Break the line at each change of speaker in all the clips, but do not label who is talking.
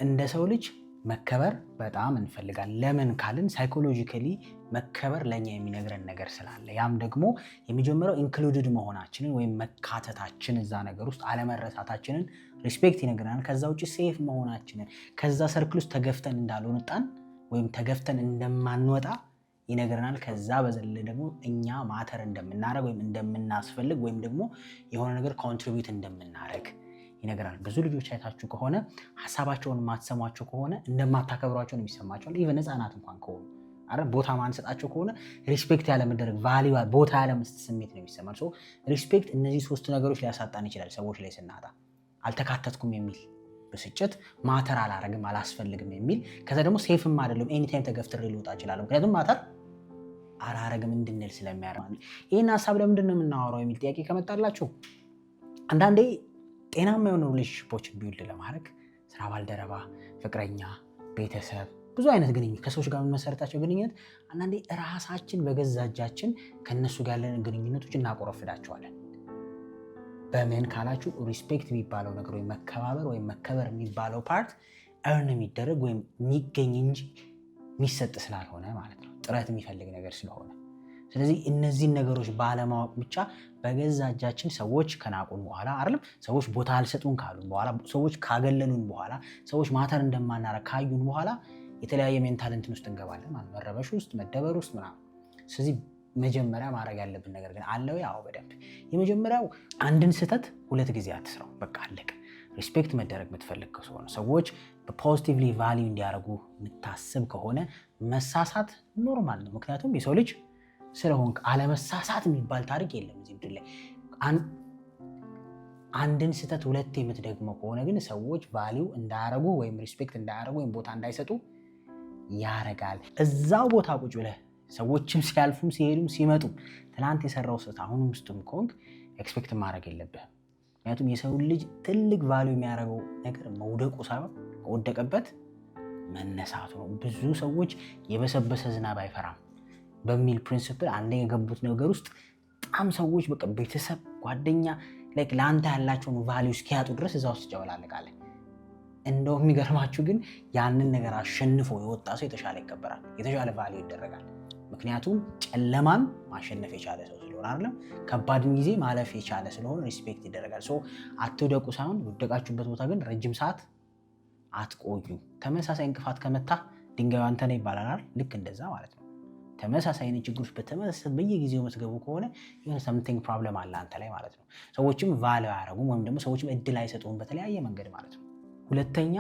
እንደ ሰው ልጅ መከበር በጣም እንፈልጋለን። ለምን ካልን ሳይኮሎጂካሊ መከበር ለኛ የሚነግረን ነገር ስላለ፣ ያም ደግሞ የመጀመሪያው ኢንክሉድድ መሆናችንን ወይም መካተታችን እዛ ነገር ውስጥ አለመረሳታችንን ሪስፔክት ይነግረናል። ከዛ ውጭ ሴፍ መሆናችንን ከዛ ሰርክል ውስጥ ተገፍተን እንዳልወጣን ወይም ተገፍተን እንደማንወጣ ይነግረናል። ከዛ በዘለ ደግሞ እኛ ማተር እንደምናደርግ ወይም እንደምናስፈልግ ወይም ደግሞ የሆነ ነገር ኮንትሪቢዩት እንደምናደርግ ይነግራል። ብዙ ልጆች አይታችሁ ከሆነ ሀሳባቸውን የማትሰሟቸው ከሆነ እንደማታከብሯቸው ነው የሚሰማቸው። ኢቨን ህፃናት እንኳን ከሆኑ ቦታ ማንሰጣቸው ከሆነ ሪስፔክት ያለመደረግ ቫልዩ ቦታ ያለመስጠት ስሜት ነው የሚሰማል። ሪስፔክት እነዚህ ሶስት ነገሮች ሊያሳጣን ይችላል። ሰዎች ላይ ስናጣ አልተካተትኩም የሚል ብስጭት፣ ማተር አላረግም አላስፈልግም የሚል፣ ከዛ ደግሞ ሴፍም አይደለም ኤኒታይም ተገፍትሬ ልወጣ እችላለሁ ምክንያቱም ማተር አላረግም እንድንል ስለሚያደርግ። ይህን ሀሳብ ለምንድን ነው የምናወራው የሚል ጥያቄ ከመጣላችሁ አንዳንዴ ጤናማ የሆኑ ሪሌሽንሺፖችን ቢውልድ ለማድረግ ስራ ባልደረባ፣ ፍቅረኛ፣ ቤተሰብ፣ ብዙ አይነት ግንኙነት ከሰዎች ጋር የምንመሰርታቸው ግንኙነት አንዳንዴ ራሳችን በገዛ እጃችን ከነሱ ጋር ያለን ግንኙነቶች እናቆረፍዳቸዋለን። በምን ካላችሁ ሪስፔክት የሚባለው ነገር ወይም መከባበር ወይም መከበር የሚባለው ፓርት እርን የሚደረግ ወይም የሚገኝ እንጂ የሚሰጥ ስላልሆነ ማለት ነው። ጥረት የሚፈልግ ነገር ስለሆነ፣ ስለዚህ እነዚህን ነገሮች ባለማወቅ ብቻ በገዛ እጃችን ሰዎች ከናቁን በኋላ አይደለም ሰዎች ቦታ አልሰጡን ካሉን በኋላ ሰዎች ካገለሉን በኋላ ሰዎች ማተር እንደማናረግ ካዩን በኋላ የተለያየ ሜንታል እንትን ውስጥ እንገባለን ማለት መረበሽ ውስጥ መደበር ውስጥ ምናምን። ስለዚህ መጀመሪያ ማድረግ ያለብን ነገር ግን አለው። ያው በደንብ የመጀመሪያው አንድን ስህተት ሁለት ጊዜ አትስራው። በቃ አለቀ። ሪስፔክት መደረግ የምትፈልግ ከሆነ ሰዎች በፖዚቲቭሊ ቫልዩ እንዲያደርጉ የምታስብ ከሆነ መሳሳት ኖርማል ነው። ምክንያቱም የሰው ልጅ ስለሆንክ አለመሳሳት የሚባል ታሪክ የለም እዚህ ምድር ላይ። አንድን ስህተት ሁለቴ የምትደግመው ከሆነ ግን ሰዎች ቫልዩ እንዳያረጉ ወይም ሪስፔክት እንዳያረጉ ወይም ቦታ እንዳይሰጡ ያረጋል። እዛው ቦታ ቁጭ ብለህ ሰዎችም ሲያልፉም ሲሄዱም ሲመጡም ትናንት የሰራው ስህተት አሁንም ውስጥም ከሆንክ ኤክስፔክት ማድረግ የለብህም። ምክንያቱም የሰው ልጅ ትልቅ ቫልዩ የሚያደርገው ነገር መውደቁ ሳይሆን ከወደቀበት መነሳቱ ነው። ብዙ ሰዎች የበሰበሰ ዝናብ አይፈራም በሚል ፕሪንሲፕል አንዴ የገቡት ነገር ውስጥ በጣም ሰዎች በቃ ቤተሰብ፣ ጓደኛ ለአንተ ያላቸውን ቫልዩ እስኪያጡ ድረስ እዛ ውስጥ ይጨበላለቃለን። እንደው የሚገርማችሁ ግን ያንን ነገር አሸንፎ የወጣ ሰው የተሻለ ይከበራል፣ የተሻለ ቫልዩ ይደረጋል። ምክንያቱም ጨለማን ማሸነፍ የቻለ ሰው ስለሆነ አይደለም፣ ከባድን ጊዜ ማለፍ የቻለ ስለሆነ ሪስፔክት ይደረጋል። አትውደቁ ሳይሆን የወደቃችሁበት ቦታ ግን ረጅም ሰዓት አትቆዩ። ተመሳሳይ እንቅፋት ከመታ ድንጋዩ አንተ ነህ ይባላል። ልክ እንደዛ ማለት ነው። ተመሳሳይ አይነት ችግሮች በተመሳሳይ በየጊዜው መስገቡ ከሆነ የሆነ ሰምቲንግ ፕሮብለም አለ አንተ ላይ ማለት ነው። ሰዎችም ቫልዩ አያረጉም ወይም ደግሞ ሰዎችም እድል አይሰጡም በተለያየ መንገድ ማለት ነው። ሁለተኛ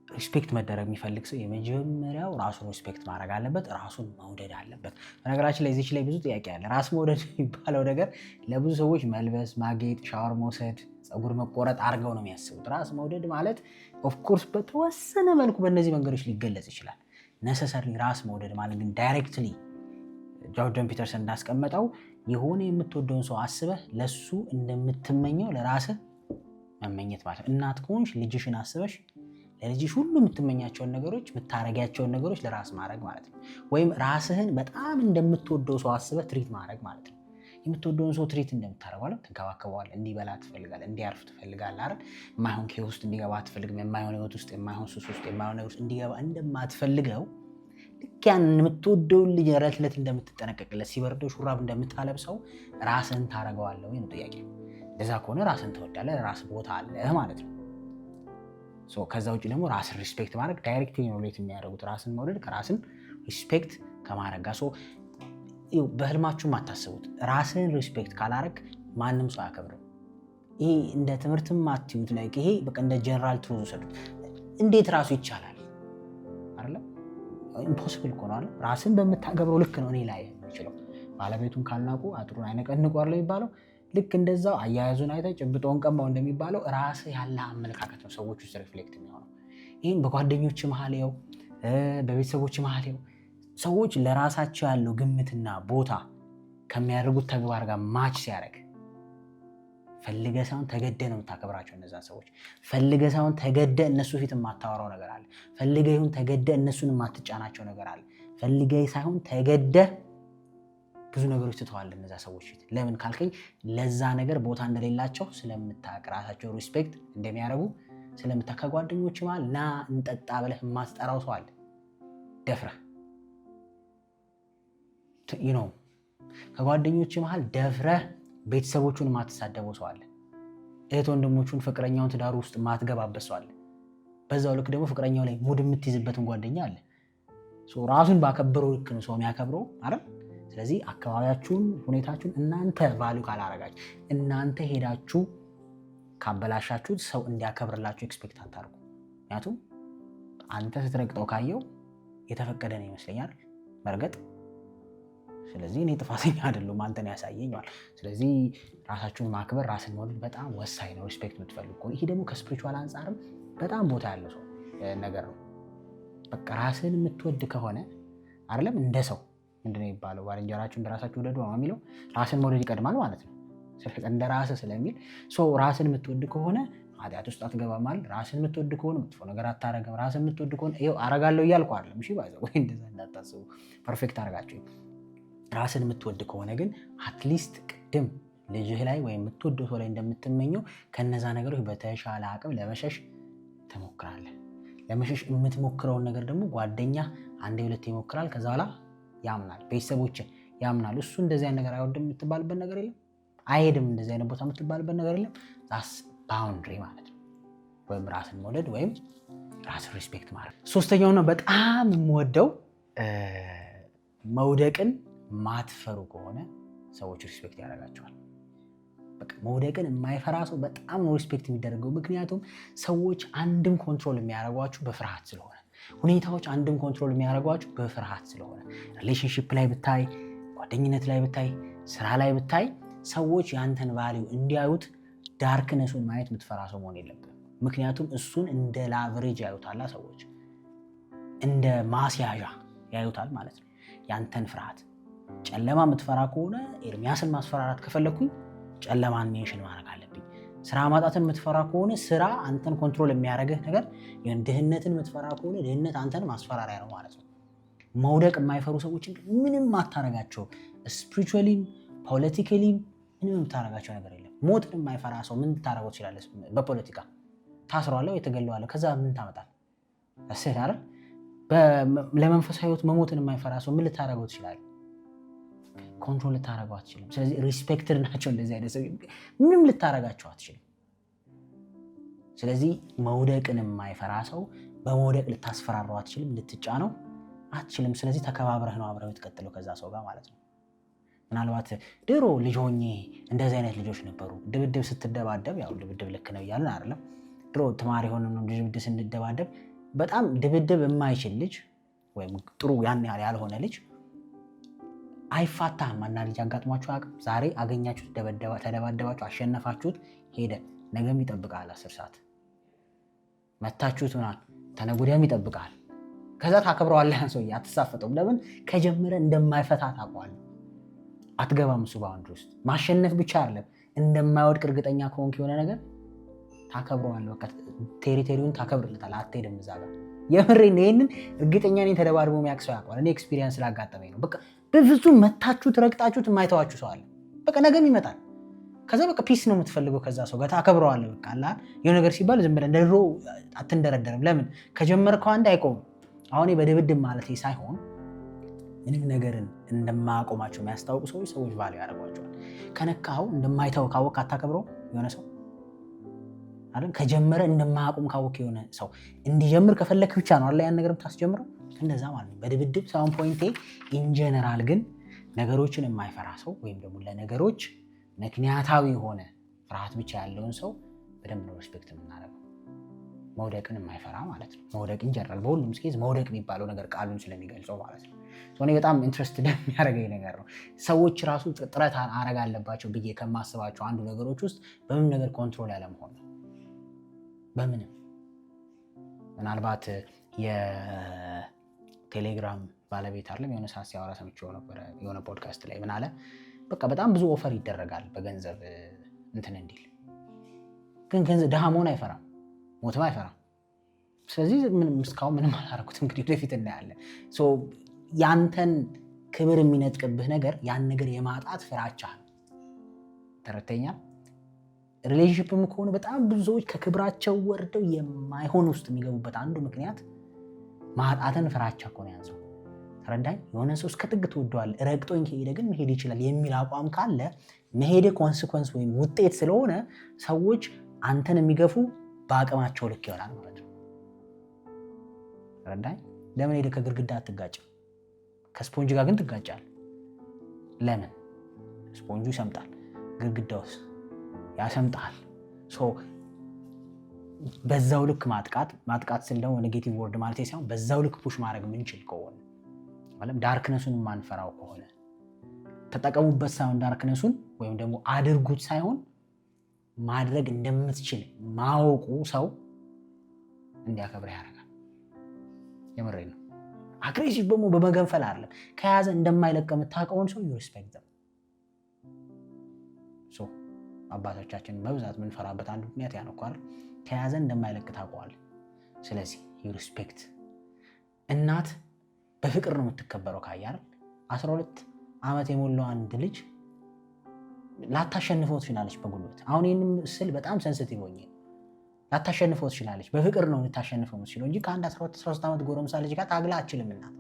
ሪስፔክት መደረግ የሚፈልግ ሰው የመጀመሪያው ራሱን ሪስፔክት ማድረግ አለበት፣ ራሱን መውደድ አለበት። በነገራችን ላይ እዚች ላይ ብዙ ጥያቄ አለ። ራስ መውደድ የሚባለው ነገር ለብዙ ሰዎች መልበስ፣ ማጌጥ፣ ሻወር መውሰድ፣ ፀጉር መቆረጥ አድርገው ነው የሚያስቡት። ራስ መውደድ ማለት ኦፍኮርስ በተወሰነ መልኩ በእነዚህ መንገዶች ሊገለጽ ይችላል። ነሰሰርሊ ራስ መውደድ ማለት ግን ዳይሬክትሊ ጆርዳን ፒተርሰን እንዳስቀመጠው የሆነ የምትወደውን ሰው አስበህ ለሱ እንደምትመኘው ለራስህ መመኘት ማለት ነው። እናት ከሆንሽ ልጅሽን አስበሽ ለልጅሽ ሁሉ የምትመኛቸውን ነገሮች የምታረጊያቸውን ነገሮች ለራስ ማድረግ ማለት ነው። ወይም ራስህን በጣም እንደምትወደው ሰው አስበህ ትሪት ማድረግ ማለት ነው። የምትወደውን ሰው ትሪት እንደምታደርገው ትንከባከበዋለህ። እንዲበላ ትፈልጋለህ፣ እንዲያርፍ ትፈልጋለህ አይደል? የማይሆን ኬስ ውስጥ እንዲገባ አትፈልግም። የማይሆን ህይወት ውስጥ፣ የማይሆን ሱስ ውስጥ፣ የማይሆን ነገር ውስጥ እንዲገባ እንደማትፈልገው ልክ ያን የምትወደውን ልጅ ዕለት ዕለት እንደምትጠነቀቅለት፣ ሲበርደው ሹራብ እንደምታለብሰው ራስህን ታደርገዋለህ ወይ ነው ጥያቄ። እንደዛ ከሆነ ራስህን ትወዳለህ፣ ራስ ቦታ አለህ ማለት ነው። ከዛ ውጭ ደግሞ ራስን ሪስፔክት ማድረግ ዳይሬክትሊ ነው ሪሌት የሚያደርጉት። ራስን መውደድ ከራስን ሪስፔክት ከማድረግ ጋር በህልማችሁም አታስቡት። ራስን ሪስፔክት ካላረግ ማንም ሰው አያከብርም። ይሄ እንደ ትምህርትም አትዩት። ይሄ በቃ እንደ ጀነራል ትሩዝ ውሰዱት። እንዴት ራሱ ይቻላል አይደለም? ኢምፖሲብል እኮ ነው አይደል? ራስን በምታከብረው ልክ ነው እኔ ላይ የሚችለው። ባለቤቱን ካልናቁ አጥሩን አይነቀንቁ አይደል የሚባለው? ልክ እንደዛው አያያዙን አይተህ ጭብጦን ቀማው እንደሚባለው ራስህ ያለ አመለካከት ነው ሰዎች ውስጥ ሪፍሌክት የሚሆነው። ይህን በጓደኞች መሀል ይኸው፣ በቤተሰቦች መሀል ይኸው፣ ሰዎች ለራሳቸው ያለው ግምትና ቦታ ከሚያደርጉት ተግባር ጋር ማች ሲያደርግ ፈልገ ሳይሆን ተገደ ነው የምታከብራቸው እነዛን ሰዎች። ፈልገ ሳይሆን ተገደ እነሱ ፊት የማታወራው ነገር አለ። ፈልገ ይሁን ተገደ እነሱን የማትጫናቸው ነገር አለ። ፈልገ ሳይሆን ተገደ ብዙ ነገሮች ትተዋል እነዛ ሰዎች ፊት። ለምን ካልከኝ ለዛ ነገር ቦታ እንደሌላቸው ስለምታውቅ፣ ራሳቸው ሪስፔክት እንደሚያደርጉ ከጓደኞች መሃል ና እንጠጣ ብለህ የማትጠራው ሰው አለ ደፍረህ ከጓደኞች መሃል ደፍረህ ቤተሰቦቹን የማትሳደበው ሰው አለ። እህት ወንድሞቹን ፍቅረኛውን ትዳሩ ውስጥ የማትገባበት ሰው አለ። በዛው ልክ ደግሞ ፍቅረኛው ላይ ሙድ የምትይዝበትን ጓደኛ አለ። ራሱን ባከበረው ልክ ነው ሰው የሚያከብረው አይደል? ስለዚህ አካባቢያችሁን፣ ሁኔታችሁን እናንተ ቫልዩ ካላረጋችሁ፣ እናንተ ሄዳችሁ ካበላሻችሁት ሰው እንዲያከብርላችሁ ኤክስፔክት አታርጉ። ምክንያቱም አንተ ስትረግጠው ካየው የተፈቀደ ነው ይመስለኛል መርገጥ። ስለዚህ እኔ ጥፋተኛ አይደለሁም አንተን ያሳየኛል። ስለዚህ ራሳችሁን ማክበር፣ ራስን መውደድ በጣም ወሳኝ ነው። ሪስፔክት የምትፈልጉ ከሆነ ይሄ ደግሞ ከስፒሪቹዋል አንጻርም በጣም ቦታ ያለው ሰው ነገር ነው። በቃ ራስን የምትወድ ከሆነ አይደለም እንደ ሰው ምንድነው የሚባለው ባልንጀራችሁ እንደራሳችሁ ውደዱ ነው የሚለው። ራስን መውደድ ይቀድማል ማለት ነው እንደ ራስህ ስለሚል ራስን የምትወድ ከሆነ ኃጢአት ውስጥ አትገባም ማለት። ራስን የምትወድ ከሆነ መጥፎ ነገር አታረግም። ራስን የምትወድ ከሆነ ይኸው አረጋለሁ እያልኩ አይደለም። እሺ ባይዘው ወይ እንደዛ እንዳታስቡ፣ ፐርፌክት አረጋችሁ። ራስን የምትወድ ከሆነ ግን አትሊስት ቅድም ልጅህ ላይ ወይም የምትወደው ሰው ላይ እንደምትመኘው ከነዛ ነገሮች በተሻለ አቅም ለመሸሽ ትሞክራለህ። ለመሸሽ የምትሞክረውን ነገር ደግሞ ጓደኛ አንዴ ሁለቴ ይሞክራል፣ ከዛ በኋላ ያምናል፣ ቤተሰቦች ያምናሉ። እሱ እንደዚህ አይነት ነገር አይወድም የምትባልበት ነገር የለም፣ አይሄድም እንደዚህ አይነት ቦታ የምትባልበት ነገር የለም። ዛስ ባውንድሪ ማለት ነው፣ ወይም ራስን መውደድ ወይም ራስን ሪስፔክት ማድረግ። ሶስተኛውና በጣም የምወደው መውደቅን ማትፈሩ ከሆነ ሰዎች ሪስፔክት ያደርጋቸዋል። በቃ መውደቅን የማይፈራ ሰው በጣም ነው ሪስፔክት የሚደረገው። ምክንያቱም ሰዎች አንድም ኮንትሮል የሚያደርጓችሁ በፍርሃት ስለሆነ፣ ሁኔታዎች አንድም ኮንትሮል የሚያደርጓችሁ በፍርሃት ስለሆነ፣ ሪሌሽንሺፕ ላይ ብታይ፣ ጓደኝነት ላይ ብታይ፣ ስራ ላይ ብታይ ሰዎች ያንተን ቫልዩ እንዲያዩት ዳርክነሱን ማየት የምትፈራ ሰው መሆን የለብንም። ምክንያቱም እሱን እንደ ላቨሬጅ ያዩታል፣ ሰዎች እንደ ማስያዣ ያዩታል ማለት ነው ያንተን ፍርሃት። ጨለማ የምትፈራ ከሆነ ኤርሚያስን ማስፈራራት ከፈለግኩኝ ጨለማን ሜንሽን ማድረግ አለብኝ። ስራ ማጣትን የምትፈራ ከሆነ ስራ አንተን ኮንትሮል የሚያደርግህ ነገር፣ ድህነትን የምትፈራ ከሆነ ድህነት አንተን ማስፈራሪያ ነው ማለት ነው። መውደቅ የማይፈሩ ሰዎችን ምንም አታረጋቸው። ስፒሪቹዋሊም ፖለቲካሊም ምንም የምታረጋቸው ነገር የለም። ሞትን የማይፈራ ሰው ምን ታረገው ትችላለህ? በፖለቲካ ታስረዋለህ ወይ ተገለዋለህ፣ ከዛ ምን ታመጣል? እሴት አይደል? ለመንፈሳዊ ህይወት መሞትን የማይፈራ ሰው ምን ልታረገው ትችላለህ? ኮንትሮል ልታረገው አትችልም። ስለዚህ ሪስፔክትድ ናቸው እንደዚህ አይነት ሰው፣ ምንም ልታረጋቸው አትችልም። ስለዚህ መውደቅን የማይፈራ ሰው በመውደቅ ልታስፈራረው አትችልም፣ ልትጫነው አትችልም። ስለዚህ ተከባብረህ ነው አብረህ የምትቀጥለው ከዛ ሰው ጋር ማለት ነው። ምናልባት ድሮ ልጅ ሆኜ እንደዚህ አይነት ልጆች ነበሩ። ድብድብ ስትደባደብ፣ ያው ድብድብ ልክ ነው እያልን አይደለም። ድሮ ተማሪ ሆነን ነው ድብድብ ስንደባደብ፣ በጣም ድብድብ የማይችል ልጅ ወይም ጥሩ ያን ያህል ያልሆነ ልጅ አይፋታህም። እና ልጅ አጋጥሟችሁ አቅም ዛሬ አገኛችሁት፣ ተደባደባችሁ፣ አሸነፋችሁት፣ ሄደ። ነገም ይጠብቃል 10 ሰዓት መታችሁት ምናምን፣ ተነገ ወዲያም ይጠብቃል። ከዛ ታከብረዋለህ ሰውዬ፣ አትሳፈጠውም። ለምን? ከጀመረ እንደማይፈታ ታውቀዋለህ። አትገባም እሱ ባውንድሪ ውስጥ። ማሸነፍ ብቻ አይደለም፣ እንደማይወድቅ እርግጠኛ ከሆንክ የሆነ ነገር ታከብረዋለህ። በቃ ቴሪቶሪውን ታከብርለታለህ። አትሄድም እዛ ጋር። የምሬን ይሄንን እርግጠኛ ነኝ ተደባድቦ የሚያውቅ ሰው ያውቀዋል። እኔ ኤክስፒሪየንስ ስላጋጠመኝ ነው። በቃ በፍጹም መታችሁት ረግጣችሁት የማይተዋችሁ ሰው አለ። በቃ ነገም ይመጣል። ከዛ በቃ ፒስ ነው የምትፈልገው ከዛ ሰው ጋር ታከብረዋለህ። በቃ አላ የሆነ ነገር ሲባል ዝም ብለህ እንደ ድሮ አትንደረደርም። ለምን? ከጀመርከው አንድ አይቆምም። አሁን በድብድብ ማለት ሳይሆን ምንም ነገርን እንደማያቆማቸው የሚያስታውቁ ሰዎች ቫልዩ ያደርጓቸዋል። ከነካው እንደማይተው ካወቅ አታከብረው የሆነ ሰው አይደል? ከጀመረ እንደማያቆም ካወቅ የሆነ ሰው እንዲጀምር ከፈለክ ብቻ ነው አለ ያን ነገር ታስጀምረው። እንደዛ ማለት ነው በድብድብ ሳይሆን ፖይንቴ ኢን ጀነራል ግን ነገሮችን የማይፈራ ሰው ወይም ደግሞ ለነገሮች ምክንያታዊ የሆነ ፍርሃት ብቻ ያለውን ሰው በደንብ ነው ሪስፔክት የምናደርገው። መውደቅን የማይፈራ ማለት ነው። መውደቅ ኢንጀነራል በሁሉም ስኬዝ መውደቅ የሚባለው ነገር ቃሉን ስለሚገልጸው ማለት ነው። እኔ በጣም ኢንትረስትድ የሚያደርገኝ ነገር ነው። ሰዎች ራሱ ጥረት አረግ አለባቸው ብዬ ከማስባቸው አንዱ ነገሮች ውስጥ በምንም ነገር ኮንትሮል ያለመሆን ነው። በምንም ምናልባት የቴሌግራም ባለቤት አይደለም የሆነ ሰዓት ሲያወራ ሰምቼው ነበረ የሆነ ፖድካስት ላይ ምን አለ፣ በቃ በጣም ብዙ ኦፈር ይደረጋል በገንዘብ እንትን እንዲል፣ ግን ገንዘብ ድሃ መሆን አይፈራም፣ ሞትም አይፈራም። ስለዚህ እስካሁን ምንም አላደረኩት። እንግዲህ ወደፊት እናያለን። ያንተን ክብር የሚነጥቅብህ ነገር ያን ነገር የማጣት ፍራቻ ነው። ተረተኛ ሪሌሽንሺፕም ከሆነ በጣም ብዙ ሰዎች ከክብራቸው ወርደው የማይሆን ውስጥ የሚገቡበት አንዱ ምክንያት ማጣትን ፍራቻ እኮ ነው ያዘው። ተረዳኝ? የሆነ ሰው እስከ ጥግ ትወደዋለህ፣ ረግጦኝ ከሄደ ግን መሄድ ይችላል የሚል አቋም ካለ መሄድ ኮንሲኩዌንስ ወይም ውጤት ስለሆነ ሰዎች አንተን የሚገፉ በአቅማቸው ልክ ይሆናል ማለት ነው። ተረዳኝ? ለምን ሄደ ከግድግዳ አትጋጭም? ከስፖንጅ ጋር ግን ትጋጫል። ለምን? ስፖንጁ ይሰምጣል፣ ግድግዳውስ ያሰምጣል። በዛው ልክ ማጥቃት ስል ደግሞ ኔጌቲቭ ወርድ ማለት ሳይሆን በዛው ልክ ፑሽ ማድረግ ምንችል ከሆነ ማለት ዳርክነሱን ማንፈራው ከሆነ ተጠቀሙበት ሳይሆን ዳርክነሱን ወይም ደግሞ አድርጉት ሳይሆን ማድረግ እንደምትችል ማወቁ ሰው እንዲያከብር ያደርጋል። የምሬ ነው። አግሬሲቭ ደግሞ በመገንፈል አይደለም። ከያዘ እንደማይለቅ የምታውቀውን ሰው ሪስፔክት ነው። አባቶቻችን በብዛት የምንፈራበት አንዱ ምክንያት ያ ነው እኮ አይደል? ከያዘ እንደማይለቅ ታውቀዋለህ። ስለዚህ ሪስፔክት። እናት በፍቅር ነው የምትከበረው። ካያር 12 ዓመት የሞላው አንድ ልጅ ላታሸንፈው ትችላለች በጉልበት። አሁን ይህንም ስል በጣም ሴንሲቲቭ ሆኜ ላታሸንፈው ትችላለች። በፍቅር ነው ልታሸንፈው የምትችለው እንጂ ከአንድ 13 ዓመት ጎረምሳ ልጅ ጋር ታግላ አችልም እናት።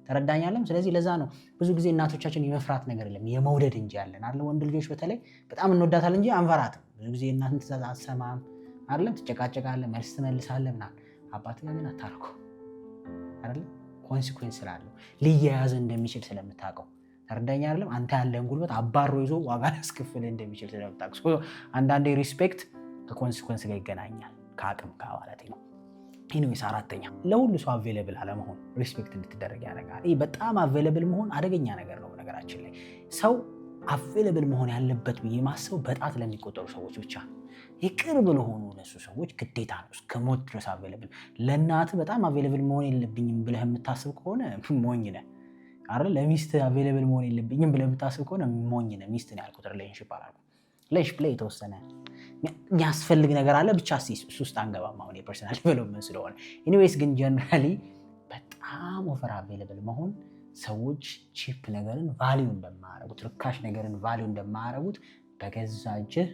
ተረዳኛለም? ስለዚህ ለዛ ነው ብዙ ጊዜ እናቶቻችን የመፍራት ነገር የለም የመውደድ እንጂ ያለን አለ። ወንድ ልጆች በተለይ በጣም እንወዳታለን እንጂ አንፈራትም። ብዙ ጊዜ እናትን ትእዛዝ አትሰማም አይደለም? ትጨቃጨቃለህ፣ መልስ ትመልሳለህ ምናምን። አባት ግን አታረገው አይደለም? ኮንሲኩዌንስ ስላለው ሊያያዝ እንደሚችል ስለምታውቀው። ተረዳኛ አይደለም? አንተ ያለህን ጉልበት አባሮ ይዞ ዋጋ ያስከፍልህ እንደሚችል ስለምታውቀው አንዳንዴ ሪስፔክት ከኮንሲኩዌንስ ጋር ይገናኛል፣ ከአቅም ጋር ማለት ነው። ኢኒዌይስ አራተኛ ለሁሉ ሰው አቬለብል አለመሆን ሪስፔክት እንድትደረግ ያደርጋል። ይህ በጣም አቬለብል መሆን አደገኛ ነገር ነው። ነገራችን ላይ ሰው አቬለብል መሆን ያለበት ብዬ ማሰብ በጣት ለሚቆጠሩ ሰዎች ብቻ ነው። የቅርብ ለሆኑ ለሱ ሰዎች ግዴታ ነው እስከ ሞት ድረስ አቬለብል። ለእናትህ በጣም አቬለብል መሆን የለብኝም ብለህ የምታስብ ከሆነ ሞኝ ነህ አይደል? ለሚስት አቬለብል መሆን የለብኝም ብለህ የምታስብ ከሆነ ሞኝ ነህ። ሚስት ነው ያልኩት፣ ሪሌሽንሺፕ አላልኩም። ሪሌሽንሺፕ ላይ የተወሰነ የሚያስፈልግ ነገር አለ። ብቻ እሱ ውስጥ አንገባም አሁን የፐርሰናል ዴቨሎፕመንት ስለሆነ። ኢኒዌይስ ግን ጀነራሊ በጣም ኦቨር አቬለብል መሆን ሰዎች ቺፕ ነገርን ቫሊዩ እንደማያረጉት፣ ርካሽ ነገርን ቫሊዩ እንደማያረጉት በገዛ እጅህ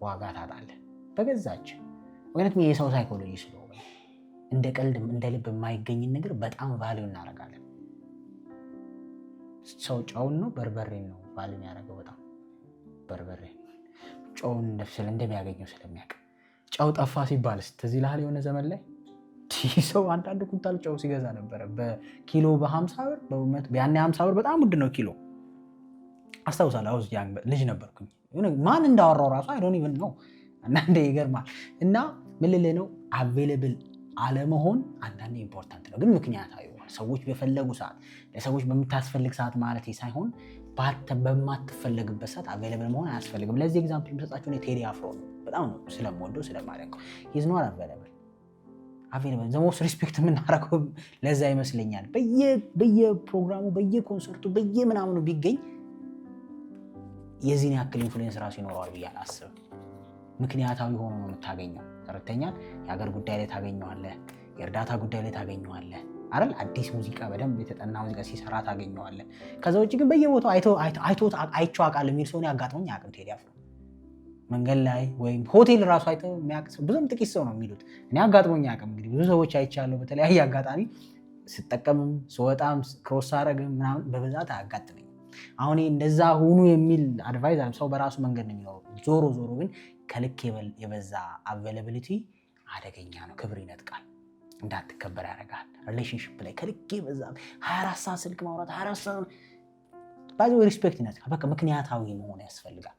ዋጋ ታጣለህ። በገዛ እጅህ። ምክንያቱም የሰው ሳይኮሎጂ ስለሆነ እንደ ቀልድ እንደ ልብ የማይገኝን ነገር በጣም ቫሊዩ እናደርጋለን። ሰው ጨውን ነው በርበሬን ነው ቫሊዩ ያደረገው። በጣም በርበሬ ጨውን እንደሚያገኘው ስለሚያውቅ። ጨው ጠፋ ሲባልስ ትዝ ይልሃል? የሆነ ዘመን ላይ ሰው አንዳንድ ኩንታል ጨው ሲገዛ ነበረ በኪሎ በ50 ብር ያኔ 50 ብር በጣም ውድ ነው ኪሎ። አስታውሳለሁ። ልጅ ነበርኩኝ። ማን እንዳወራው ራሱ አይ ዶንት ኢቭን ኖ። አንዳንዴ ይገርማል። እና ምን ልልህ ነው አቬለብል አለመሆን አንዳንዴ ኢምፖርታንት ነው፣ ግን ምክንያታዊ ይሆናል። ሰዎች በፈለጉ ሰዓት ለሰዎች በምታስፈልግ ሰዓት ማለት ሳይሆን በማትፈለግበት ሰዓት አቬለብል መሆን አያስፈልግም። ለዚህ ኤግዛምፕል የምሰጣቸው ቴዲ አፍሮ ነው። በጣም ነው ስለምወደው ስለማደንቀው። ሂዝ ኖት አቬለብል ዘ ሞስት ሪስፔክት የምናደርገው ለዛ ይመስለኛል። በየፕሮግራሙ በየኮንሰርቱ በየምናምኑ ቢገኝ የዚህን ያክል ኢንፍሉዌንስ ራሱ ይኖረዋል ብዬ አላስብም። ምክንያታዊ ሆኖ ነው የምታገኘው። ተረድተኛል? የሀገር ጉዳይ ላይ ታገኘዋለህ፣ የእርዳታ ጉዳይ ላይ ታገኘዋለህ አይደል? አዲስ ሙዚቃ በደንብ የተጠና ሙዚቃ ሲሰራ ታገኘዋለህ። ከዛ ውጭ ግን በየቦታው አይቼው አውቃለሁ የሚል ሰው ያጋጥመኝ አያውቅም። ቴዲ አፍሮ መንገድ ላይ ወይም ሆቴል ራሱ አይተው የሚያውቅ ሰው ብዙም ጥቂት ሰው ነው የሚሉት። እኔ አጋጥሞኝ አያውቅም። እንግዲህ ብዙ ሰዎች አይቻለሁ በተለያየ አጋጣሚ ስጠቀምም ስወጣም ክሮስ ሳረግም ምናምን በብዛት አያጋጥመኝም። አሁን እንደዛ ሁኑ የሚል አድቫይዝ ሰው በራሱ መንገድ ነው የሚኖረው። ዞሮ ግን ከልክ የበዛ አቬለብሊቲ አደገኛ ነው። ክብር ይነጥቃል፣ እንዳትከበር ያደርጋል። ሪሌሽንሺፕ ላይ ከልክ የበዛ 24 ሰዓት ስልክ ማውራት 24 ሰዓት ባይዘው ሪስፔክት ይነጥቃል። በቃ ምክንያታዊ መሆን ያስፈልጋል።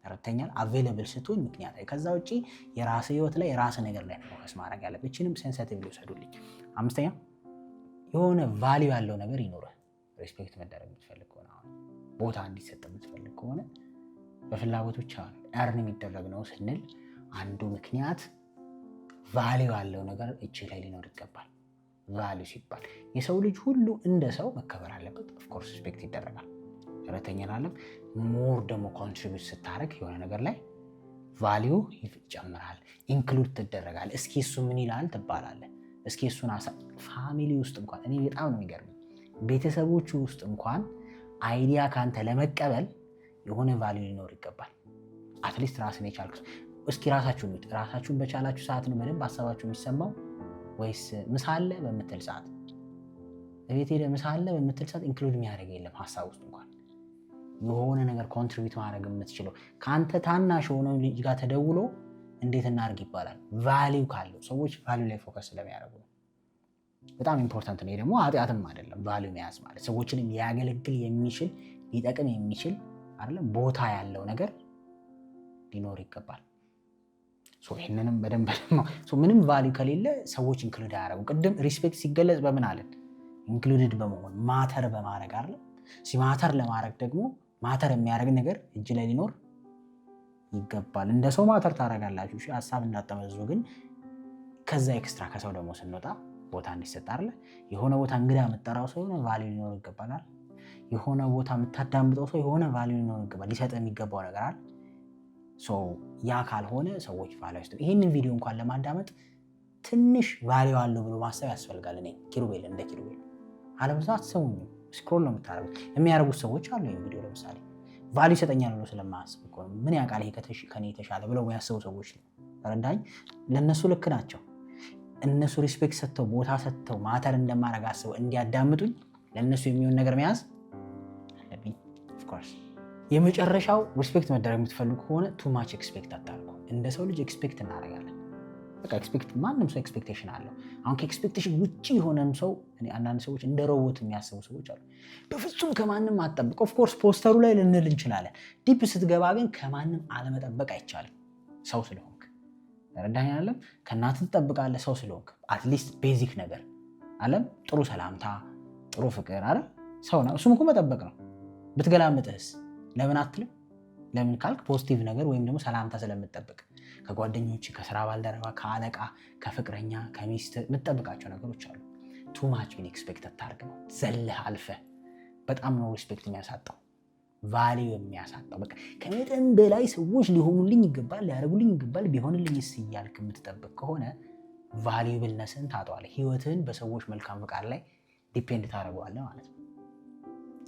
ተረድተኛል? አቬለብል ስትሆን ምክንያታዊ። ከዛ ውጪ የራስ ህይወት ላይ የራስ ነገር ላይ ፎከስ ማድረግ ያለብህ። እቺንም ሴንሲቲቭ ሊወሰዱልኝ። አምስተኛ የሆነ ቫልዩ ያለው ነገር ይኖርህ። ሪስፔክት መደረግ የምትፈልግ ከሆነ ቦታ እንዲሰጥ የምትፈልግ ከሆነ በፍላጎት ብቻ እርን የሚደረግ ነው ስንል አንዱ ምክንያት ቫልዩ ያለው ነገር እጅ ላይ ሊኖር ይገባል። ቫልዩ ሲባል የሰው ልጅ ሁሉ እንደ ሰው መከበር አለበት። ኦፍኮርስ ሪስፔክት ይደረጋል። ሁለተኛን አለም ሞር ደግሞ ኮንትሪቢዩት ስታደርግ የሆነ ነገር ላይ ቫልዩ ይጨምራል፣ ኢንክሉድ ትደረጋል። እስኪ እሱ ምን ይላል ትባላለህ። እስኪ እሱን ፋሚሊ ውስጥ እንኳን እኔ በጣም ነው የሚገርመኝ፣ ቤተሰቦቹ ውስጥ እንኳን አይዲያ ካንተ ለመቀበል የሆነ ቫልዩ ሊኖር ይገባል። አትሊስት ራስን የቻልክ እስኪ ራሳችሁን በቻላችሁ ሰዓት ነው በደንብ ሀሳባችሁ የሚሰማው ወይስ ምሳ አለ በምትል ሰዓት እቤት ሄደ ምሳ አለ በምትል ሰዓት ኢንክሉድ የሚያደርግ የለም ሀሳብ ውስጥ እንኳን የሆነ ነገር ኮንትሪቢዩት ማድረግ የምትችለው ከአንተ ታናሽ የሆነው ልጅ ጋር ተደውሎ እንዴት እናድርግ ይባላል። ቫሊዩ ካለው ሰዎች ቫሊዩ ላይ ፎከስ ስለሚያደርጉ ነው። በጣም ኢምፖርታንት ነው። ደግሞ ኃጢአትም አይደለም። ቫሊዩ መያዝ ማለት ሰዎችን ሊያገለግል የሚችል ሊጠቅም የሚችል አይደለም ቦታ ያለው ነገር ሊኖር ይገባል። ይህንንም በደንብ ምንም ቫሊዩ ከሌለ ሰዎች ኢንክሉድ አያደርጉ። ቅድም ሪስፔክት ሲገለጽ በምን አለን? ኢንክሉድድ በመሆን ማተር በማድረግ አለ። ማተር ለማድረግ ደግሞ ማተር የሚያደርግ ነገር እጅ ላይ ሊኖር ይገባል። እንደ ሰው ማተር ታደርጋላችሁ፣ ሀሳብ እንዳጠመዙ። ግን ከዛ ኤክስትራ ከሰው ደግሞ ስንወጣ ቦታ እንዲሰጥ አለ። የሆነ ቦታ እንግዳ የምጠራው ሰው የሆነ ቫሊዩ ሊኖር ይገባል። የሆነ ቦታ የምታዳምጠው ሰው የሆነ ቫሊዩ ሊኖር ይገባል። ሊሰጥ የሚገባው ነገር አለ። ያ ካልሆነ ሰዎች ቫሊዩ አይሰጡም። ይህንን ቪዲዮ እንኳን ለማዳመጥ ትንሽ ቫሊዩ አለው ብሎ ማሰብ ያስፈልጋል። እኔ ኪሩቤል እንደ ኪሩቤል አለበለዚያ አትሰሙኝም። ስክሮል ነው የምታደርጉት። የሚያደርጉት ሰዎች አሉ። ይህን ቪዲዮ ለምሳሌ ቫሊዩ ይሰጠኛል ብሎ ስለማያስብ እኮ ነው። ምን ያውቃል ይሄ ከኔ የተሻለ ብለው የሚያስቡ ሰዎች ነው። ተረዳኝ። ለእነሱ ልክ ናቸው። እነሱ ሪስፔክት ሰጥተው ቦታ ሰጥተው ማተር እንደማድረግ አስበው እንዲያዳምጡኝ ለእነሱ የሚሆን ነገር መያዝ አለብኝ። ኦፍኮርስ የመጨረሻው ሪስፔክት መደረግ የምትፈልጉ ከሆነ ቱ ማች ኤክስፔክት አታርጉ። እንደ ሰው ልጅ ኤክስፔክት እናደርጋለን። በቃ ኤክስፔክት ማንም ሰው ኤክስፔክቴሽን አለው። አሁን ከኤክስፔክቴሽን ውጪ የሆነም ሰው አንዳንድ ሰዎች እንደ ሮቦት የሚያስቡ ሰዎች አሉ። በፍጹም ከማንም አትጠብቅ። ኦፍኮርስ ፖስተሩ ላይ ልንል እንችላለን። ዲፕ ስትገባ ግን ከማንም አለመጠበቅ አይቻልም። ሰው ስለሆንክ ረዳኝ አለም ከእናትህ ትጠብቃለህ። ሰው ስለሆንክ አትሊስት ቤዚክ ነገር አለም ጥሩ ሰላምታ፣ ጥሩ ፍቅር አለ ሰው ነው። እሱም እኮ መጠበቅ ነው። ብትገላምጥህስ ለምን አትልም? ለምን ካልክ ፖዚቲቭ ነገር ወይም ደግሞ ሰላምታ ስለምትጠብቅ ከጓደኞች፣ ከስራ ባልደረባ፣ ከአለቃ፣ ከፍቅረኛ፣ ከሚስት የምትጠብቃቸው ነገሮች አሉ። ቱ ማች ግን ኤክስፔክት አታርግ ነው። ዘለህ አልፈህ በጣም ነው ሪስፔክት የሚያሳጣው፣ ቫሊዩ የሚያሳጣው። በቃ ከመጠን በላይ ሰዎች ሊሆኑልኝ ይገባል፣ ሊያደርጉልኝ ይገባል፣ ቢሆንልኝስ እያልክ የምትጠብቅ ከሆነ ቫሊዩብልነስን ታጠዋለህ። ህይወትህን በሰዎች መልካም ፍቃድ ላይ ዲፔንድ ታደርገዋለህ ማለት ነው።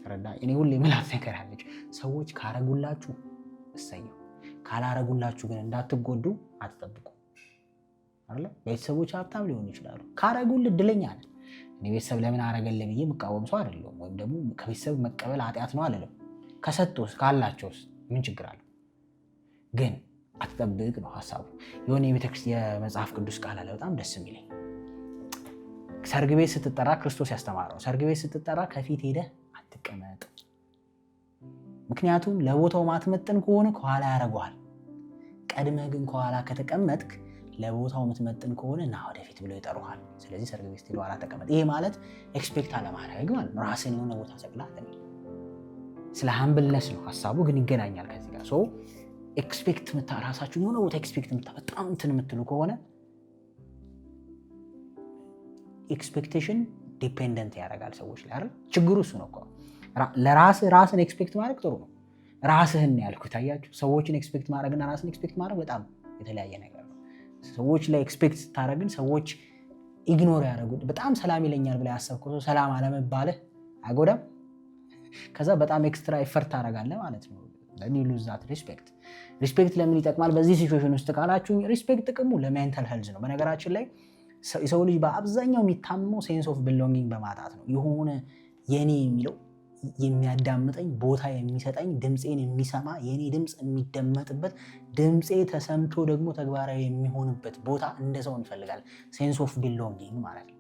ረዳ እኔ ሁሌ የምላት ነገር አለች። ሰዎች ካረጉላችሁ እሰየው፣ ካላረጉላችሁ ግን እንዳትጎዱ አትጠብቁ። አይደለ? ቤተሰቦች ሀብታም ሊሆኑ ይችላሉ። ካረጉልህ እድለኛ ነህ። እኔ ቤተሰብ ለምን አረገለ ብዬ የምቃወም ሰው አይደለሁም። ወይም ደግሞ ከቤተሰብ መቀበል ኃጢአት ነው አልልም። ከሰጡስ ካላቸውስ ምን ችግር አለው? ግን አትጠብቅ ነው ሀሳቡ። የሆነ የመጽሐፍ ቅዱስ ቃል አለ በጣም ደስ የሚለኝ። ሰርግ ቤት ስትጠራ ክርስቶስ ያስተማረው፣ ሰርግ ቤት ስትጠራ ከፊት ሄደህ አትቀመጥ። ምክንያቱም ለቦታው ማትመጥን ከሆነ ከኋላ ያደርገዋል። ቀድመህ ግን ከኋላ ከተቀመጥክ ለቦታው የምትመጥን ከሆነ ና ወደፊት ብለው ይጠሩሃል። ስለዚህ ሰርግ ቤት ስትሄድ ኋላ ተቀመጥ። ይሄ ማለት ኤክስፔክት አለማድረግ ማለት ነው። ራስን የሆነ ቦታ ሰቅላ ስለ ሃምብልነስ ነው ሀሳቡ፣ ግን ይገናኛል ከዚህ ጋር። ኤክስፔክት ራሳችሁን የሆነ ቦታ ኤክስፔክት በጣም እንትን የምትሉ ከሆነ ኤክስፔክቴሽን ዲፔንደንት ያደርጋል ሰዎች ላይ አይደል? ችግሩ እሱ ነው እኮ። ራስን ኤክስፔክት ማድረግ ጥሩ ነው። ራስህን ያልኩት አያችሁ። ሰዎችን ኤክስፔክት ማድረግና ራስን ኤክስፔክት ማድረግ በጣም የተለያየ ነገር ነው። ሰዎች ላይ ኤክስፔክት ስታደርግን ሰዎች ኢግኖር ያደርጉት። በጣም ሰላም ይለኛል ብላ ያሰብከው ሰው ሰላም አለመባልህ አይጎዳም? ከዛ በጣም ኤክስትራ ኤፈርት ታደርጋለህ ማለት ነው። ሉዝ ዛት ሪስፔክት ለምን ይጠቅማል በዚህ ሲቹዌሽን ውስጥ ካላችሁ፣ ሪስፔክት ጥቅሙ ለሜንታል ሄልዝ ነው። በነገራችን ላይ የሰው ልጅ በአብዛኛው የሚታመመው ሴንስ ኦፍ ቢሎንጊንግ በማጣት ነው። የሆነ የኔ የሚለው የሚያዳምጠኝ ቦታ የሚሰጠኝ ድምፄን የሚሰማ የኔ ድምፅ የሚደመጥበት ድምፄ ተሰምቶ ደግሞ ተግባራዊ የሚሆንበት ቦታ እንደ ሰው እንፈልጋለን። ሴንስ ኦፍ ቢሎንጊንግ ማለት ነው።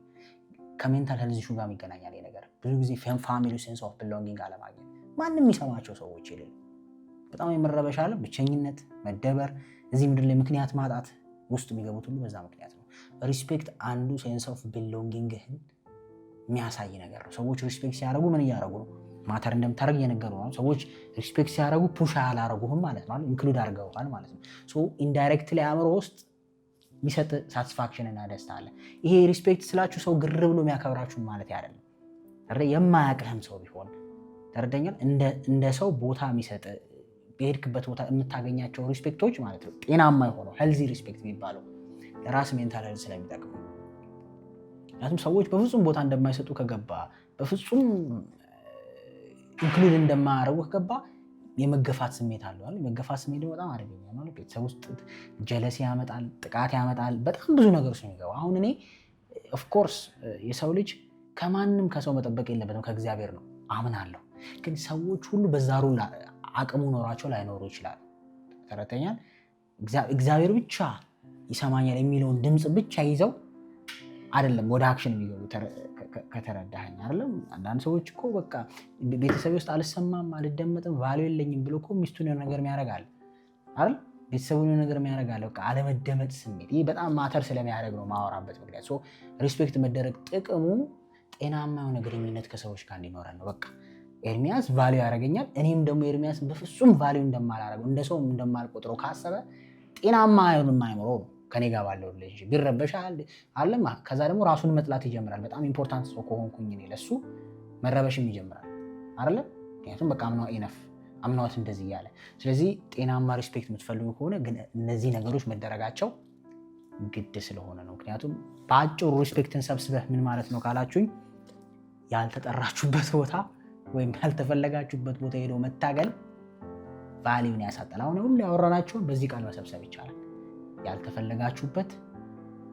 ከሜንታል ሄልዝ ኢሹ ጋር ይገናኛል ይሄ ነገር። ብዙ ጊዜ ፋሚሊ ሴንስ ኦፍ ቢሎንጊንግ አለማግኘት፣ ማንም የሚሰማቸው ሰዎች የሌሉ፣ በጣም የመረበሽ አለ፣ ብቸኝነት፣ መደበር፣ እዚህ ምድር ላይ ምክንያት ማጣት ውስጥ የሚገቡት ሁሉ በዛ ምክንያት ነው። ሪስፔክት አንዱ ሴንስ ኦፍ ቢሎንጊንግህን የሚያሳይ ነገር ነው። ሰዎች ሪስፔክት ሲያደርጉ ምን እያደረጉ ነው? ማተር እንደምታደርግ እየነገሩ ነው። ሰዎች ሪስፔክት ሲያደርጉ ፑሽ አላደረጉህም ማለት ነው፣ ኢንክሉድ አድርገውሃል ማለት ነው። ኢንዳይሬክትሊ አእምሮ ውስጥ የሚሰጥ ሳቲስፋክሽን እና ደስታ አለ። ይሄ ሪስፔክት ስላችሁ ሰው ግር ብሎ የሚያከብራችሁን ማለት አይደለም። የማያውቅህም ሰው ቢሆን ተረዳኛል። እንደ ሰው ቦታ የሚሰጥ በሄድክበት ቦታ የምታገኛቸው ሪስፔክቶች ማለት ነው ጤናማ የሆነው ሄልዚ ሪስፔክት የሚባለው ለራስ ሜንታል ሄልዝ ስለሚጠቅሙ። ምክንያቱም ሰዎች በፍጹም ቦታ እንደማይሰጡ ከገባ፣ በፍጹም ኢንክሉድ እንደማያደርጉ ከገባ የመገፋት ስሜት አለው አይደል? የመገፋት ስሜት ደግሞ በጣም አደገኛ ነው። ቤተሰብ ውስጥ ጀለሲ ያመጣል፣ ጥቃት ያመጣል፣ በጣም ብዙ ነገሮች ነው የሚገባው። አሁን እኔ ኦፍ ኮርስ የሰው ልጅ ከማንም ከሰው መጠበቅ የለበትም ከእግዚአብሔር ነው አምናለሁ። ግን ሰዎች ሁሉ በዛ ሩል አቅሙ ኖሯቸው ላይኖሩ ይችላል። ተረተኛል። እግዚአብሔር ብቻ ይሰማኛል የሚለውን ድምፅ ብቻ ይዘው አይደለም ወደ አክሽን የሚገቡ ከተረዳኸኝ አይደለም። አንዳንድ ሰዎች እኮ በቃ ቤተሰብ ውስጥ አልሰማም አልደመጥም ቫልዩ የለኝም ብሎ እኮ ሚስቱን የሆነ ነገር የሚያደርጋል አይደል? ቤተሰቡን የሆነ ነገር የሚያደርጋል። በቃ አለመደመጥ ስሜት ይህ በጣም ማተር ስለሚያደርግ ነው ማወራበት ምክንያት። ሶ ሪስፔክት መደረግ ጥቅሙ ጤናማ የሆነ ግንኙነት ከሰዎች ጋር እንዲኖረን ነው። በቃ ኤርሚያስ ቫልዩ ያደርገኛል፣ እኔም ደግሞ ኤርሚያስን በፍጹም ቫልዩ እንደማላደርገው እንደ ሰው እንደማልቆጥረው ካሰበ ጤናማ የማይኖረው ነው። ከኔ ጋር ባለው ሪሌሽንሺፕ ቢረበሻል አለማ ከዛ ደግሞ ራሱን መጥላት ይጀምራል። በጣም ኢምፖርታንት ሰው ከሆንኩኝ እኔ ለሱ መረበሽም ይጀምራል አይደለ? ምክንያቱም በቃ አምናው ኢነፍ አምናውት እንደዚህ እያለ። ስለዚህ ጤናማ ሪስፔክት የምትፈልጉ ከሆነ ግን እነዚህ ነገሮች መደረጋቸው ግድ ስለሆነ ነው። ምክንያቱም በአጭሩ ሪስፔክትን ሰብስበህ ምን ማለት ነው ካላችሁኝ ያልተጠራችሁበት ቦታ ወይም ያልተፈለጋችሁበት ቦታ ሄዶ መታገል ቫልዩን ያሳጣል። አሁን ሁሉ ያወራናችሁን በዚህ ቃል መሰብሰብ ይቻላል። ያልተፈለጋችሁበት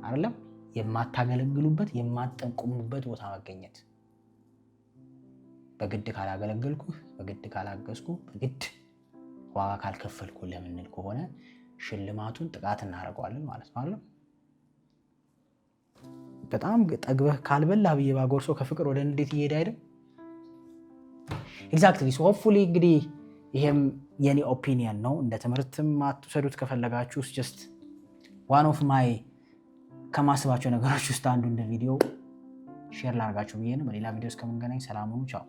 አይደለም የማታገለግሉበት የማትጠቁሙበት ቦታ መገኘት። በግድ ካላገለገልኩ፣ በግድ ካላገዝኩ፣ በግድ ዋጋ ካልከፈልኩ ለምንል ከሆነ ሽልማቱን ጥቃት እናደርገዋለን ማለት ነው አይደል? በጣም ጠግበህ ካልበላ ብዬ ባጎርሶ ከፍቅር ወደ እንዴት እየሄደ አይደል? ኤግዛክትሊ። ሶ ሆፕፉሊ እንግዲህ ይሄም የኔ ኦፒኒየን ነው። እንደ ትምህርትም አትውሰዱት ከፈለጋችሁ። ጀስት ዋን ኦፍ ማይ ከማስባቸው ነገሮች ውስጥ አንዱ እንደ ቪዲዮ ሼር ላርጋችሁ ብዬ ነው። በሌላ ቪዲዮ እስከምንገናኝ ሰላም ሁኑ። ቻው።